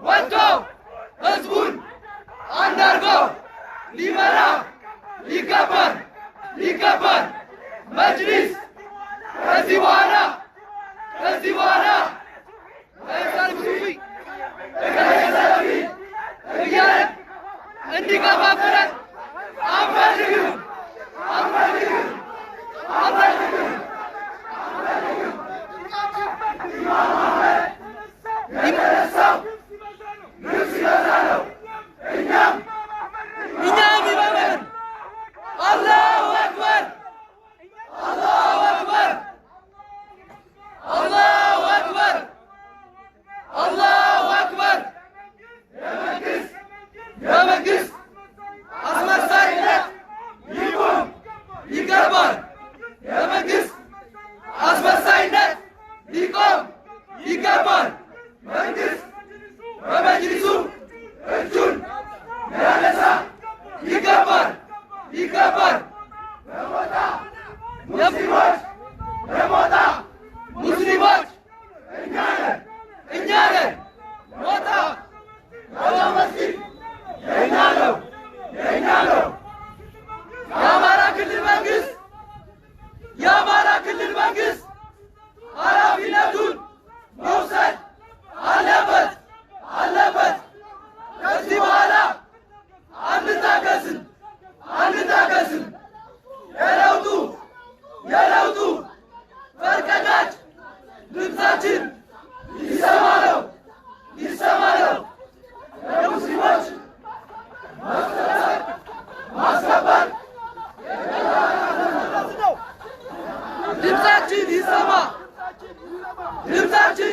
ወጥቶ ህዝቡን አንድ አድርጎ ሊመራ ሊገባል መጅሊስ ከዚህ በኋላ እያለን እንዲከፋፍለን አንፈልግም። ይመለሳው ልብስ ይገዛለው እኛም ይበለን። አላሁ አክበር አላሁ አክበር አላሁ አክበር አላሁ አክበር። የመንግስት አስመሳይነት ይቁም ይገባል። የመንግስት አስመሳይነት ሊቆም ይገባል። መንግስት በመጅሊሱ እጁን ሊያነሳ ይገባል። የሞታ ሙስሊሞች እኛ ነን። ሞታ መስጊድ የእኛ ነው። የአማራ ክልል መንግስት ኃላፊነቱን መውሰድ አለበት። ከዚህ በኋላ አንታገስም። የለውጡ ፈርቀዳጅ ድምፃችን ይሰማ ነው። የሙስሊሞች ማስከበር ድምፃችን ይሰማ። ድምፃችን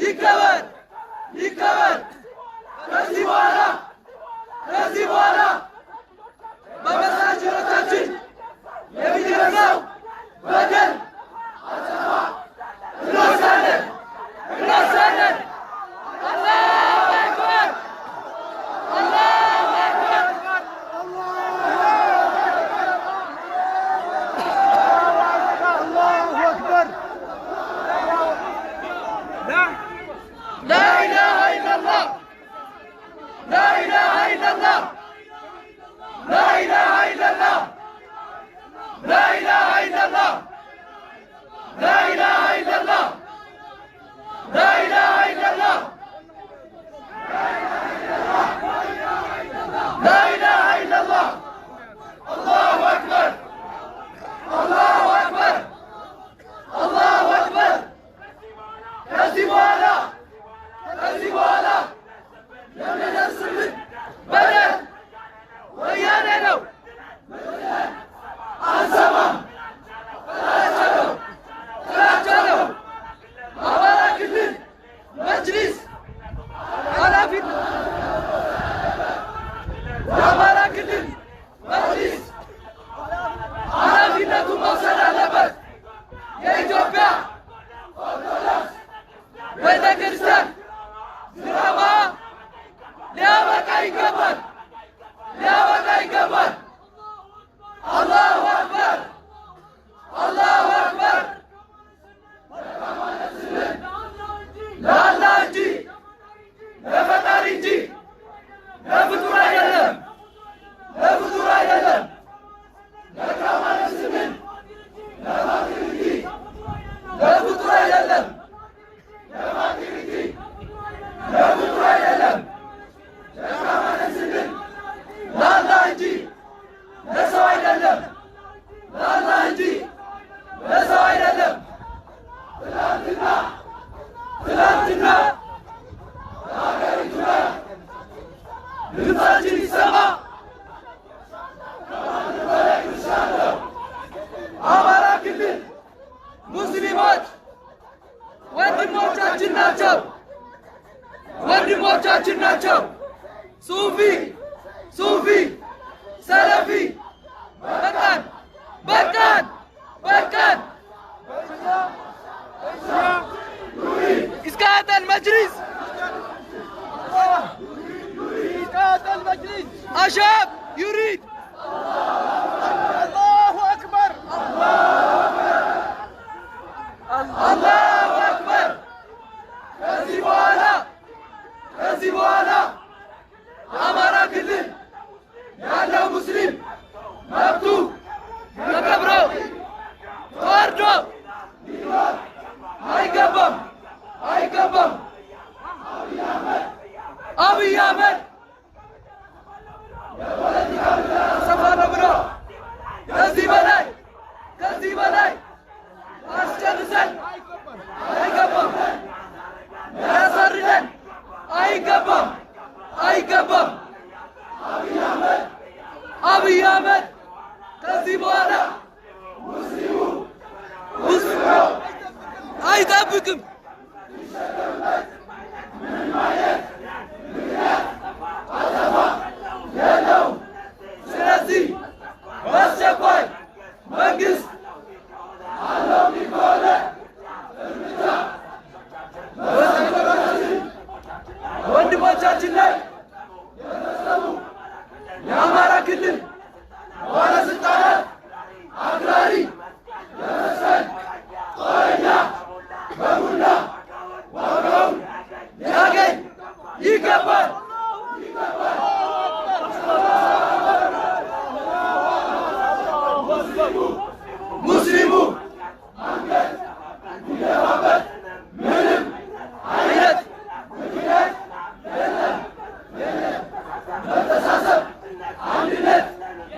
ይከበር። ከዚህ በኋላ በመሳጅዶቻችን የሚደርሰው በደል እንወስዳለን። አላሁ አክበር አላሁ አክበር አላሁ አክበር። لا إله إلا الله لا إله إلا الله لا إله إلا الله لا إله إلا الله لا إله إلا الله لا إله إلا الله لا إله إلا الله الله أكبر الله أكبر الله أكبر. ከዚህ በኋላ የሚደርስብን በደል ወያኔ ነው። አንሰማም። ጥላቻ ነው። አማራ ክልል መጅሊስ የአማራ ክልል መጅሊስ ኃላፊነቱን መውሰድ አለበት። የኢትዮጵያ ኦርቶዶክስ ቤተክርስቲያን ድራማ ሊያበቃ ይገባል። አላሁ አክበር አላሁ አክበር። ለአላህ እንጂ ለፈጣሪ እንጂ ለፍጡር አይደለም። ደካማ ነፍስን ለማክር እንጂ ለፍጡር አይደለም። ደካማ ነፍስን ለአላህ እንጂ ለሰው አይደለም። ትናንትና ለሀገሪቱ ላይ ድምፃችን ይሰማ። ከማንም በላይ ክርስቲያን ነው። አማራ ክልል ሙስሊሞች ወንድሞቻችን ናቸው። ሱፊ ሰለፊ በቃን። اسقاط المجلس أشاب يريد الله አይገባም። አብይ አህመድ ከዚህ በኋላ ሙስሊሙ አይጠብቅም። ስለዚህ በአስቸኳይ መንግስት ወንድሞቻችን ላይ የአማራ ክልል ባለስልጣናት አክራሪ የመሰል ጦረኛ በሙላ ዋጋውን ሊያገኝ ይገባል። ሙስሊሙ አንገት ሊደፋበት ምንም አይነት ምክንያት የለም። መተሳሰብ፣ አንድነት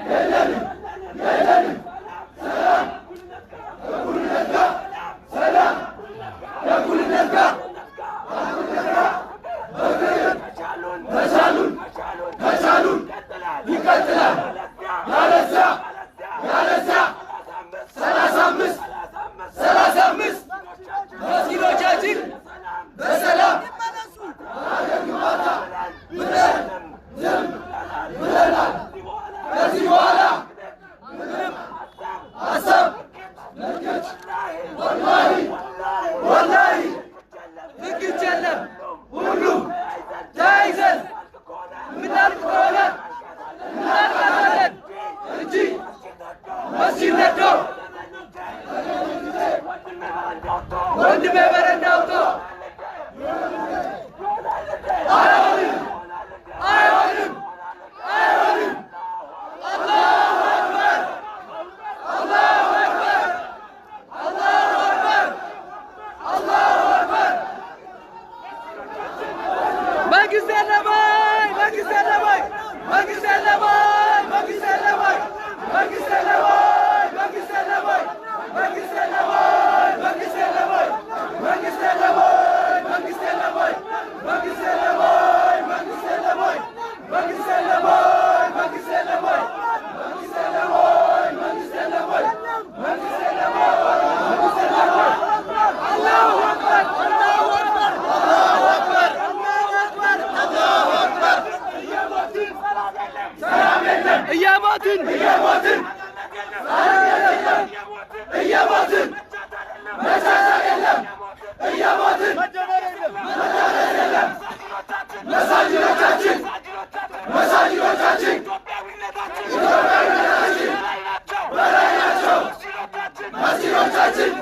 የለንም። ሰላም ከእኩልነት ጋር፣ ሰላም ከእኩልነት ጋር፣ በፍቅር ከቻሉን ይቀጥላል። ያለዚያ 35 መስጊዶቻችን በሰላም ለሀገር ግንባታ ብለን ዝም ብለናል። ከዚህ በኋላ ምንም ሀሳብ ለግጭ ወላሂ ፍንክች የለም። ሁሉም ተያይዘን የምናልቅ ከሆነ እናልቃለን እንጂ መስጊድ ነዶ ወንድሜ በረንዳ አውጥቶ አይሆንም። አላሁ አክበር፣ አላሁ አክበር፣ አላሁ አክበር፣ አላሁ አክበር። መንግስት የለም ወይ? መንግስት የለም ወይ? መንግስት የለም ወይ? መንግስት የለም ወይ? መንግስት የለም ወይ? መንግስት የለም ወይ? መንግስት የለም ወይ? መንግስት የለም ወይ? መንግስት የለም ወይ? መንግስት የለም ወይ? መንግስት የለም ወይ? መንግስት የለም ወይ? መንግስት የለም ወይ? መንግስት የለም ወይ? መንግስት የለም ወይ? መንግስት የለም ወይ? መንግስት የለም ወይ? መንግስት የለም ወይ? አላሁ አክበር፣ አላሁ አክበር፣ አላሁ አክበር፣ አላሁ አክበር፣ አላሁ አክበር። ሰላም የለም፣ እየሞትን እየሞትን መቻቻል የለም፣ እየሞትን መታረስ የለም። መሳጅዶቻችን ኢትዮጵያዊነታችን በላይ ናቸው። መስጊዶቻችን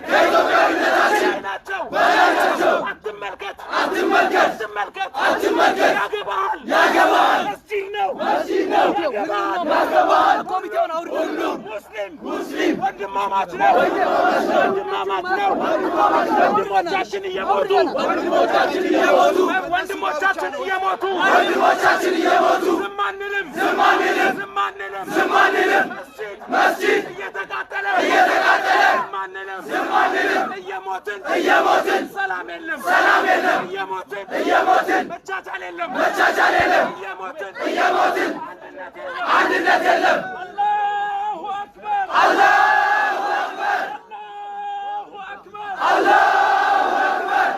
ከኢትዮጵያዊነታችን በላይ ናቸው። አትመልከት፣ ያገባሃል። መስጊድ ነው፣ ያገባሃል። ኮሚቴውን አውርዱ። ሁሉም ሙስሊም ወንድማማች ነው። ወንድሞቻችን እየሞቱ ዝም አንልም። መስጊድ እየተቃጠለ ዝም አንልም። እየሞትን ሰላም የለም። እየሞትን መቻቻል የለም። እየሞትን አንድነት የለም። አላሁ አክበር፣ አላሁ አክበር፣ አላሁ አክበር፣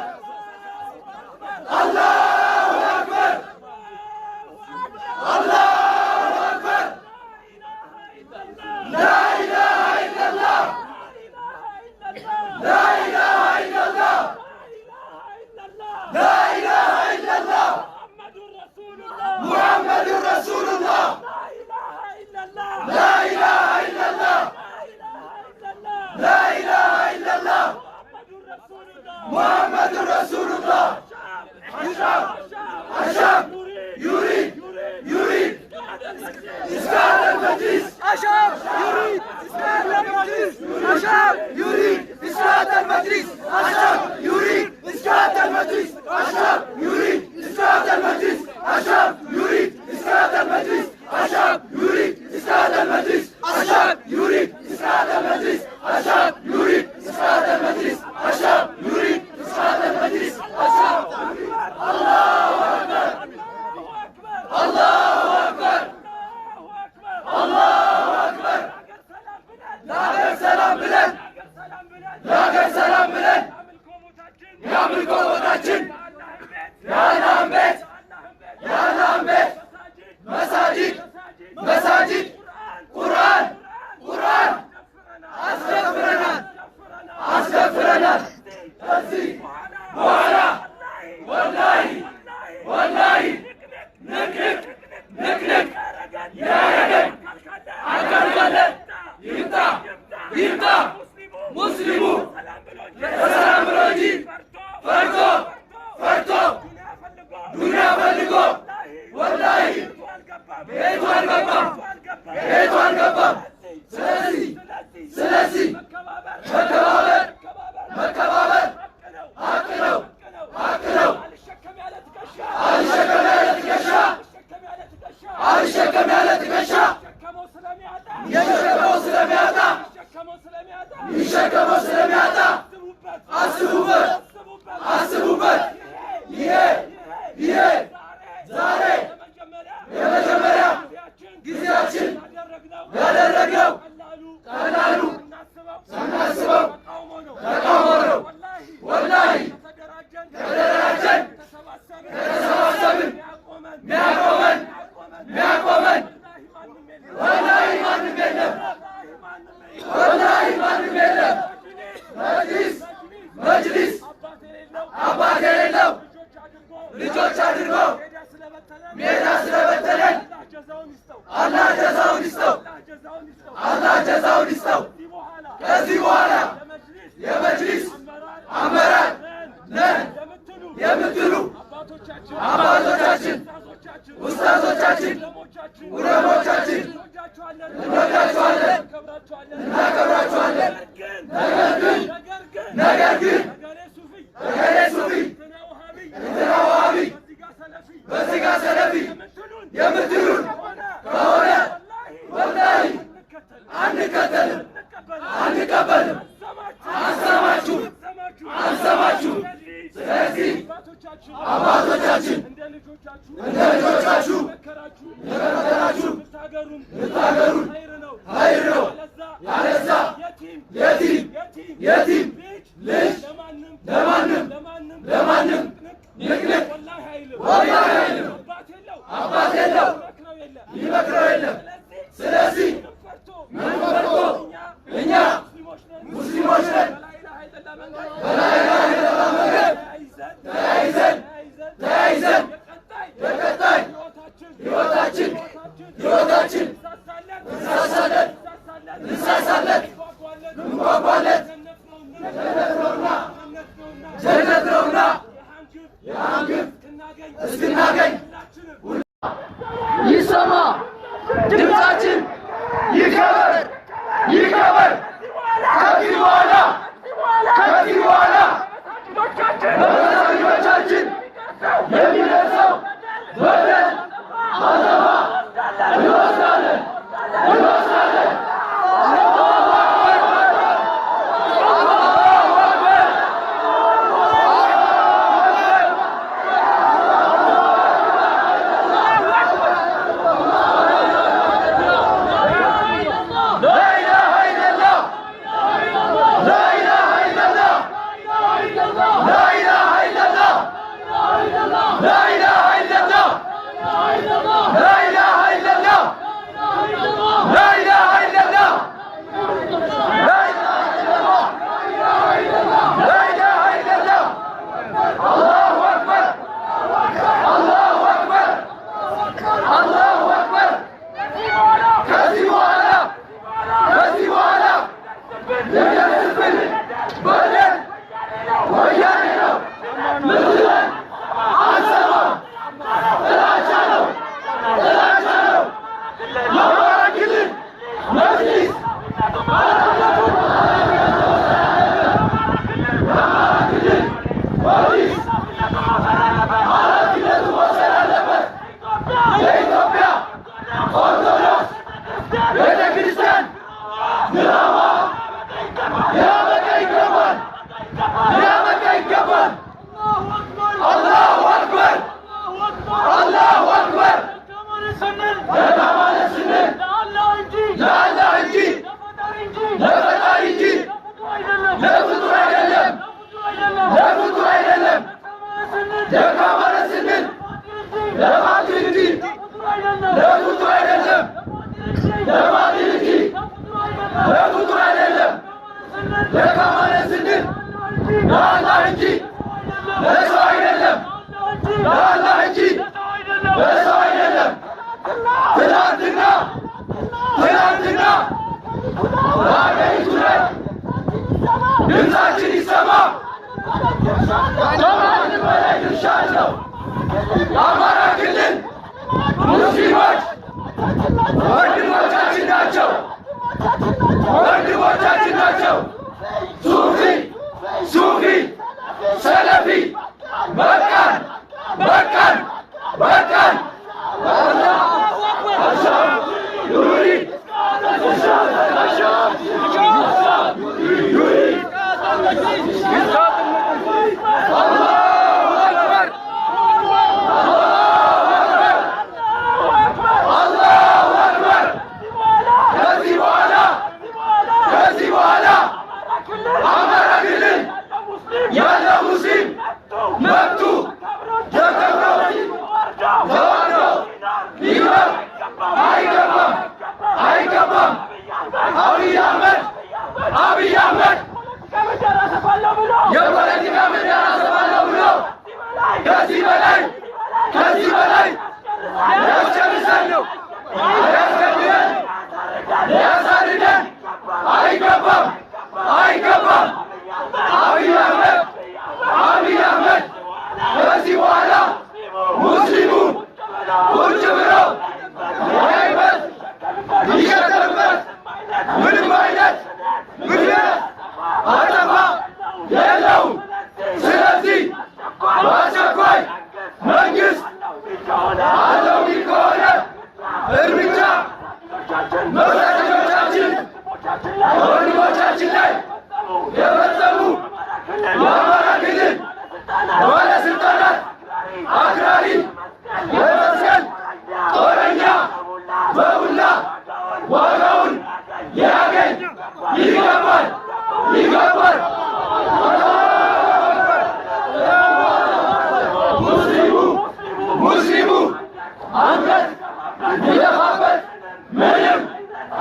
አላሁ አክበር፣ አላሁ አክበር። ላ ኢላሃ ኢለላህ፣ ላ ኢላሃ ኢለላህ፣ ላ ኢላሃ ኢለላህ፣ ሙሐመዱን ረሱሉላህ፣ ላ ኢላሃ ኢለላህ፣ ላ ኢላሃ ኢለላህ፣ ሙሐመዱን ረሱሉላህ። አሻም ዩሪድ إسقاط المجلس. أشعب يريد إسقاط المجلس. أشعب يريد إسقاط المجلس. أشعب يريد إسقاط المجلس. أشعب يريد إسقاط المجلس. أشعب يريد إسقاط المجلس. أشعب يريد إسقاط المجلس. أشعب يريد إسقاط المجلس. أشعب يريد إسقاط المجلس. أشعب يريد ቤቱ አልገባም ቤቱ አልገባም። ስለዚህ መከባበር ሀቅ ነው ሀቅ ነው። አልሸከም ያለ ትከሻ የሚሸከመው ስለሚያጣ የሚሸከመው ስለሚያጣ አስቡበት። ይሄ ዛሬ የመጀመሪያ ጊዜያችን ያደረግነው ቀላሉ ሳናስበው ተቃውሞ ነው። ወላሂ ከተደራጀን ከተሰባሰብን ሚያቆመን ወላሂ ማንም የለም። መጅሊስ አባት የሌለው ልጆች አድርጎ ሜዳ ስለበተለን አላህ ጀዛውን ይስጠው። ከዚህ በኋላ የመጅሊስ አመራር ነን የምትሉ አባቶቻችን፣ ኡስታዞቻችን፣ ዑለሞቻችን እንወዳችኋለን፣ እናከብራችኋለን። ነገር ግን እገሌ ሱፊ እንትና ውሃቢ በዚህ ጋር ሰለፊ የምትሉን ከሆነ ወላሂ አንቀበልም። አንሰማችሁ። ስለዚህ አባቶቻችን እንደ ልጆቻችሁ የመከራችሁ ብታገሩን ኸይር ነው። ያለዛ የቲም ልጅ ለማንም ንቅንቅ ወላሂ አይልም። አባት የለው ይመክረው የለም። ስለዚህ ምን ፈርቶ እኛ ሙስሊሞች ነን በላኢላሃ ኢለላህ መንገድ ተያይዘን የቀጣይ ሕይወታችን እንሳሳለን እንጓጓለን። ጀነት ነውና የአን ግብ እስክናገኝ ይሰማ ድምፃችን ይከበር። ከዚህ በኋላ በበታኞቻችን የሚደርሰው በደል አጠፋ እንወስዳለን። Aman akıllı! ወንድሞቻችን ናቸው። ወንድሞቻችን ናቸው። ሱፊ ሱፊ ሰለፊ በቃን በቃን በቃን። አብይ አህመድ የፖለቲካ ምህዳር አሰፋለሁ ብሎ ከዚህ በላይ ሊያስጨርሰን ነው። ሊያስገድለን ሊያሳድደን አይገባም አይገባም። አብይ አህመድ ከዚህ በኋላ ሙስሊሙ ቁጭ ብሎ ሊያይበት ሊሸተርበት ምንም አይነት ምክንያት አጠፋ የለውም። ስለዚህ በአስቸኳይ መንግስት አለው ሚል ከሆነ እርምጃ መሰረቶቻችን ወንድሞቻችን ላይ የፈጸሙ የአማራ ክልል ባለስልጣናት አክራሪ የመስቀል ጦረኛ በሁላ ዋጋውን ሊያገኝ ይገባል ይገባል። ሙስሊሙ አንገት ሊደፋበት ምንም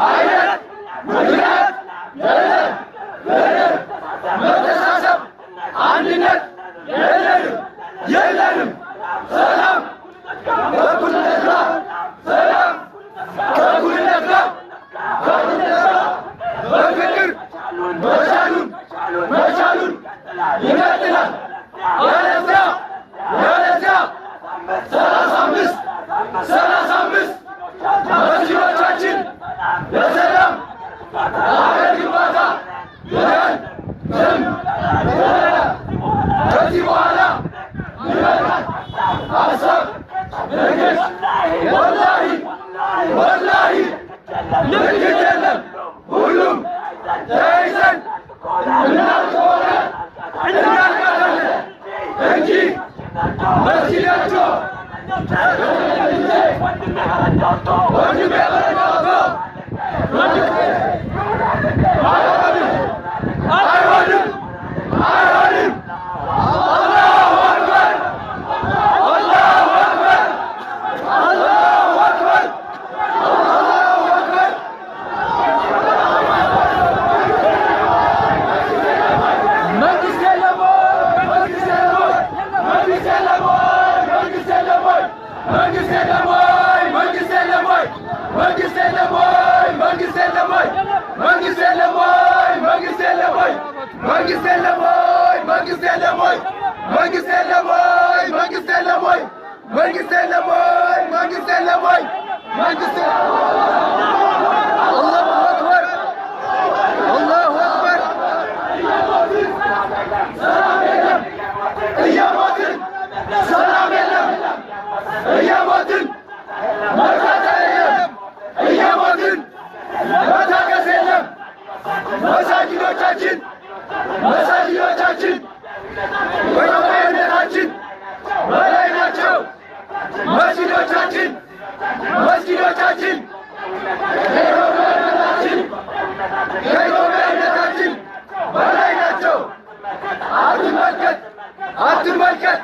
አይነት ምክንያት የለም። መተሳሰብ አንድነት የለንም። ሰላም ከእኩልነት ጋር ሰላም ከእኩልነት ጋር በፍቅር መቻሉን ይቀጥላል። ያለዚያ 35 መስጊዶቻችን ለሰላም ለሀገር ግንባታ ይላል። ከዚህ በኋላ ይበቃል። ሀሳብ ንግስ ወላሂ ንግድ የለም። ሁሉም ተያይዘን እናልቀዋለን እንጂ መስጊዳቸው ወንድሜ በረዳቶ አይሆንም። አላሁ አክበር አላሁ አክበር አላሁ አክበር አላሁ አክበር። መንግስት የለም መንግስት የለም መንግስት የለም መንግስት የለም መንግስት የለም መንግስት የለም መንግስት የለም መንግስት የለም መንግስት የለም መንግስት የለም መንግስት የለም መንግስት የለም መንግስት የለም መንግስት የለም መንግስት የለም መንግስት የለም መንግስት አላሁ አክበር አላሁ አክበር። እየሞትን ሰላም የለም እየሞትን መርካታ የለም እየሞትን መታገስ የለም። መሳጅዶቻችን በኢትዮጵያዊነታችን በላይ ናቸው። መስጊዶቻችን ከኢትዮጵያዊነታችን በላይ ናቸው። አትመልከት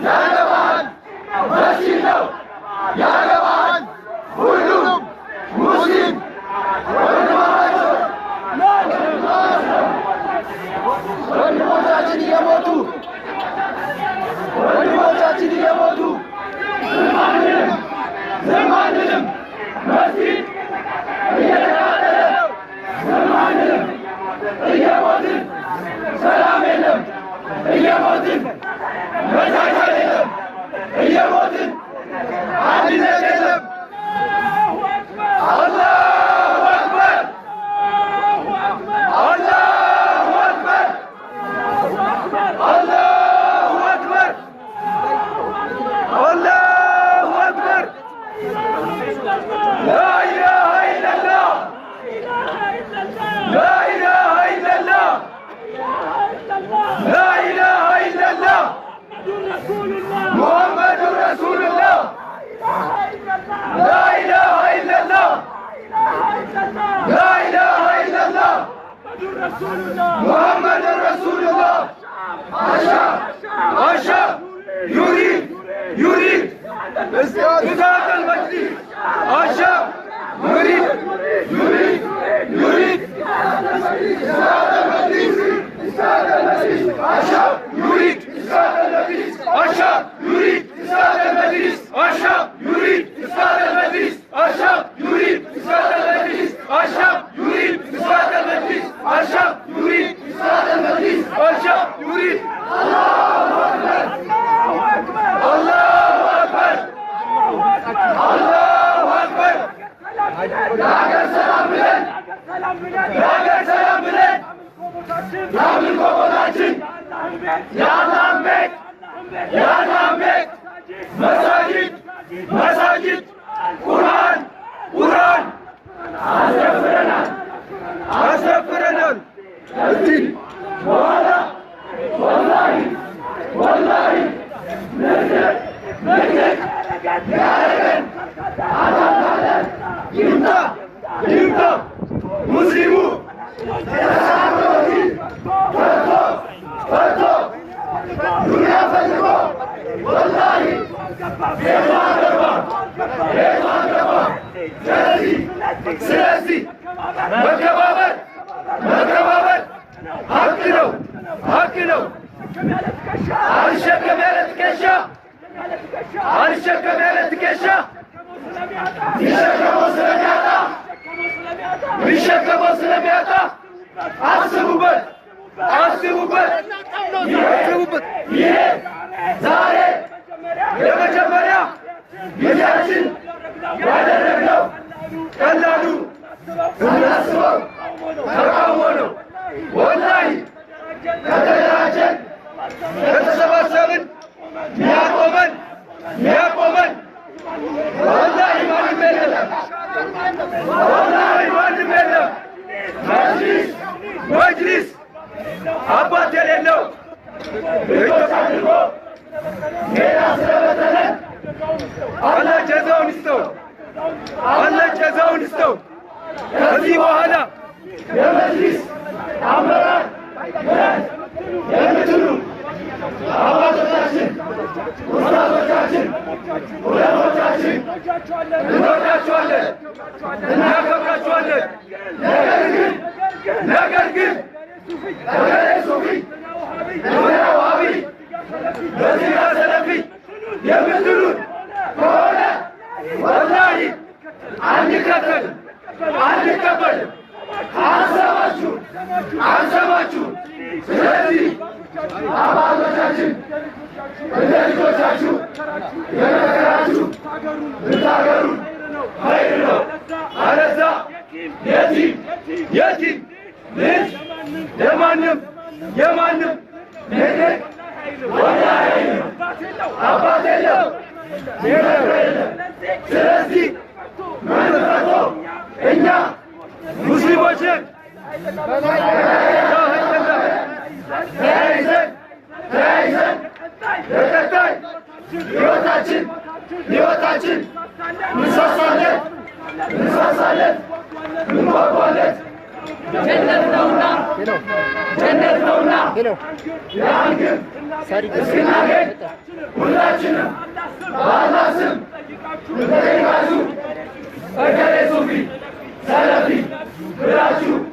ያገባሃል መስጊድ ነው ያገባሃል። ሁሉም ሙስሊም ወንድሞቻችን እየሞቱ ዝም አንልም። لا إله إلا الله لا إله إلا الله لا إله إلا الله محمد رسول الله لا إله إلا الله لا إله إلا الله محمد رسول الله عشاء يريد إذاعة المجلس عشاء يريد إذاعة المجلس عشاء يريد إذاعة المجلس عشاء يريد إذاعة المجلس عشاء يريد إذاعة المجلس عشاء يريد إذاعة المجلس عشاء يريد إذاعة المجلس عشاء يريد إذاعة المجلس عشاء يريد الله أكبر الله أكبر الله أكبر Nagar selam bilen Nagar selam bilen Namil Kokodaçın Ya Nambek Ya Nambek Mesacit Kur'an Asraf Fıranan Din Vallahi Mektek Yaregen Adamlardan Yimta Muslimu Yasakohi Fatto Dünya Fatiko Vallahi Eyvan Kaba Siyasi Mekababat Hakkino Arşa Kemelet Keşa Bişaka Moslemiata Asıbubat Yine Zare Yemecemberya Yüzersin Vadereblo Kalladu Hınasıvam Takavonu Vallahi Kaderacen Katasabasavın Niyakoman Vallahi valim verdim Meclis Abba Teleno Büyük Sandıko Mirasına vatana Allah cezaını istiyor Kazı Boğala Ya meclis Amralar Ya mütünüm Abbas Hocaçın Mustafa Hocaçın Ulan Hocaçın Ne gergin Ne Sufi Ne Vahabi Ne Zira Selefi Ne Müdürün Koğla Vallahi Anne kapı Ansamaçu Süresi Abbas Hocaçın Öderi Hocaçın Yemekaraçu Rıtagarun Hayrino Areza Yetim Biz Yamanım Nedek Vallahi Abatello Süresi Manıfato Enya Musliboçen Teyzen Yöketay Livatacın Müsasalet Mübabalet Cennet Navna Yangın Iskinagek Bundaçınım Bağlasım Müteygazu Ökere Sufi Selefi Bıraçu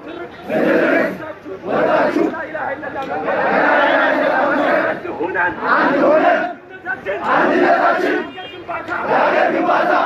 Müdürük Vataçu Anduhunen Andiletaçın Yager Gıbata